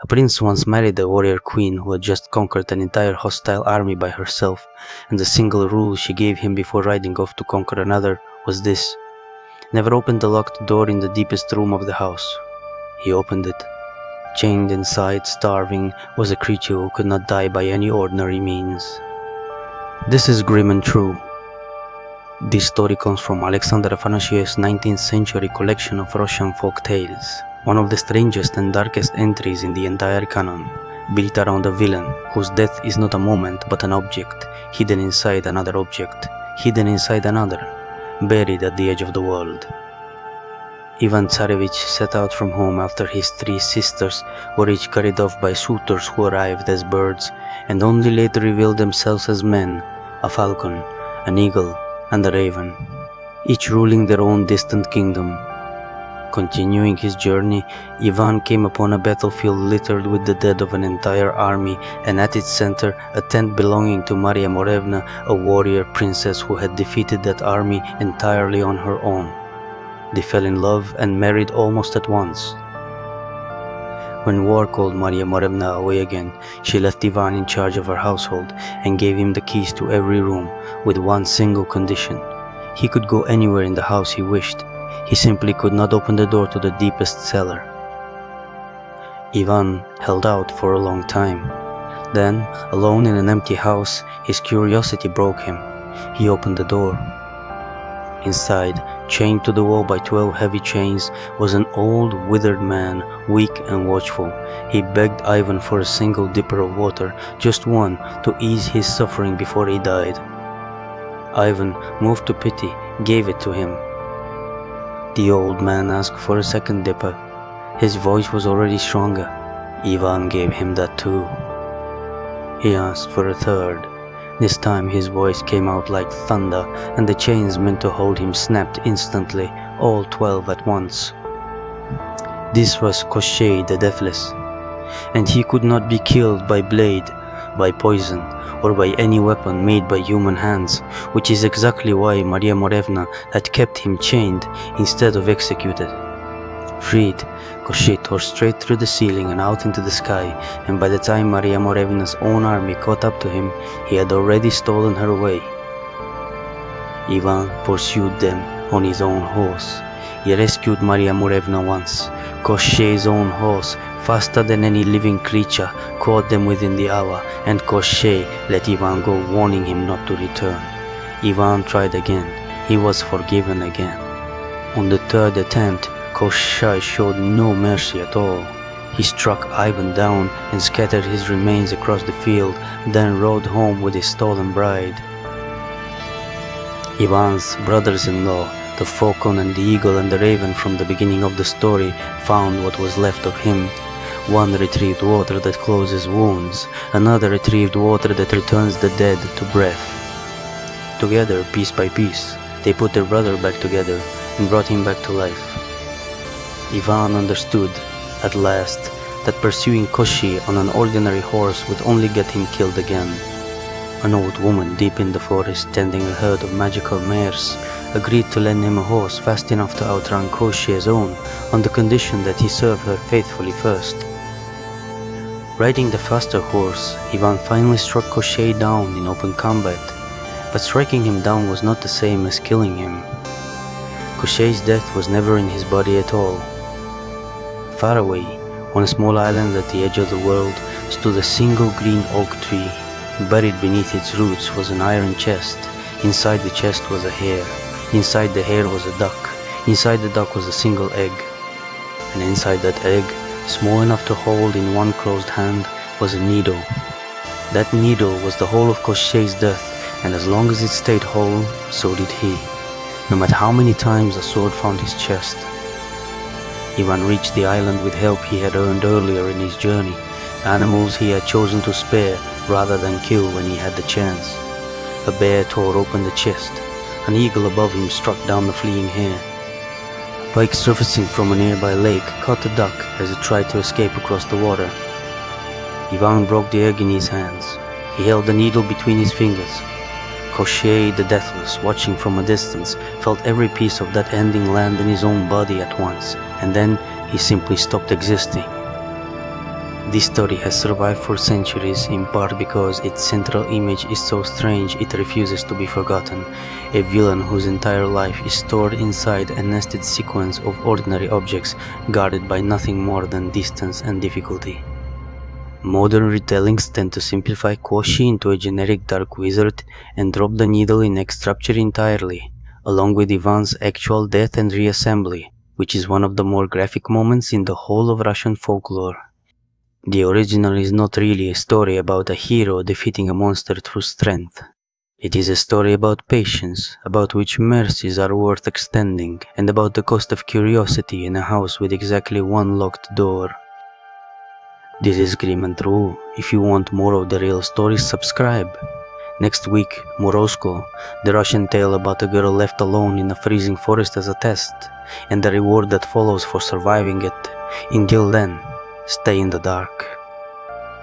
A prince once married a warrior queen who had just conquered an entire hostile army by herself, and the single rule she gave him before riding off to conquer another was this: never open the locked door in the deepest room of the house. He opened it. Chained inside, starving, was a creature who could not die by any ordinary means. This is grim and true. This story comes from Alexander Afanasyev's 19th century collection of Russian folk tales, one of the strangest and darkest entries in the entire canon, built around a villain whose death is not a moment but an object, hidden inside another object, hidden inside another, buried at the edge of the world. Ivan Tsarevich set out from home after his 3 sisters were each carried off by suitors who arrived as birds and only later revealed themselves as men, a falcon, an eagle, and a raven, each ruling their own distant kingdom. Continuing his journey, Ivan came upon a battlefield littered with the dead of an entire army, and at its center a tent belonging to Marya Morevna, a warrior princess who had defeated that army entirely on her own. They fell in love and married almost at once. When war called Marya Morevna away again, she left Ivan in charge of her household and gave him the keys to every room, with one single condition. He could go anywhere in the house he wished. He simply could not open the door to the deepest cellar. Ivan held out for a long time. Then, alone in an empty house, his curiosity broke him. He opened the door. Inside, chained to the wall by 12 heavy chains, was an old, withered man, weak and watchful. He begged Ivan for a single dipper of water, just one, to ease his suffering before he died. Ivan, moved to pity, gave it to him. The old man asked for a second dipper. His voice was already stronger. Ivan gave him that too. He asked for a third. This time his voice came out like thunder, and the chains meant to hold him snapped instantly, all 12 at once. This was Koschei the Deathless, and he could not be killed by blade, by poison, or by any weapon made by human hands, which is exactly why Marya Morevna had kept him chained instead of executed. Freed, Koschei tore straight through the ceiling and out into the sky, and by the time Marya Morevna's own army caught up to him, he had already stolen her away. Ivan pursued them on his own horse. He rescued Marya Morevna once. Koschei's own horse, faster than any living creature, caught them within the hour, and Koschei let Ivan go, warning him not to return. Ivan tried again. He was forgiven again. On the third attempt, Koschei showed no mercy at all. He struck Ivan down and scattered his remains across the field, then rode home with his stolen bride. Ivan's brothers-in-law, the falcon and the eagle and the raven from the beginning of the story, found what was left of him. One retrieved water that closes wounds, another retrieved water that returns the dead to breath. Together, piece by piece, they put their brother back together and brought him back to life. Ivan understood, at last, that pursuing Koschei on an ordinary horse would only get him killed again. An old woman deep in the forest, tending a herd of magical mares, agreed to lend him a horse fast enough to outrun Koschei's own, on the condition that he serve her faithfully first. Riding the faster horse, Ivan finally struck Koschei down in open combat, but striking him down was not the same as killing him. Koschei's death was never in his body at all. Far away, on a small island at the edge of the world, stood a single green oak tree. Buried beneath its roots was an iron chest. Inside the chest was a hare. Inside the hare was a duck. Inside the duck was a single egg. And inside that egg, small enough to hold in one closed hand, was a needle. That needle was the whole of Koschei's death, and as long as it stayed whole, so did he, no matter how many times a sword found his chest. Ivan reached the island with help he had earned earlier in his journey, animals he had chosen to spare rather than kill when he had the chance. A bear tore open the chest. An eagle above him struck down the fleeing hare. A pike surfacing from a nearby lake caught the duck as it tried to escape across the water. Ivan broke the egg in his hands. He held the needle between his fingers. Koschei the Deathless, watching from a distance, felt every piece of that ending land in his own body at once, and then he simply stopped existing. This story has survived for centuries, in part because its central image is so strange it refuses to be forgotten, a villain whose entire life is stored inside a nested sequence of ordinary objects guarded by nothing more than distance and difficulty. Modern retellings tend to simplify Koschei into a generic dark wizard and drop the needle in X structure entirely, along with Ivan's actual death and reassembly, which is one of the more graphic moments in the whole of Russian folklore. The original is not really a story about a hero defeating a monster through strength. It is a story about patience, about which mercies are worth extending, and about the cost of curiosity in a house with exactly one locked door. This is Grimm and True. If you want more of the real stories, subscribe. Next week, Morozko, the Russian tale about a girl left alone in a freezing forest as a test, and the reward that follows for surviving it. Until then, stay in the dark.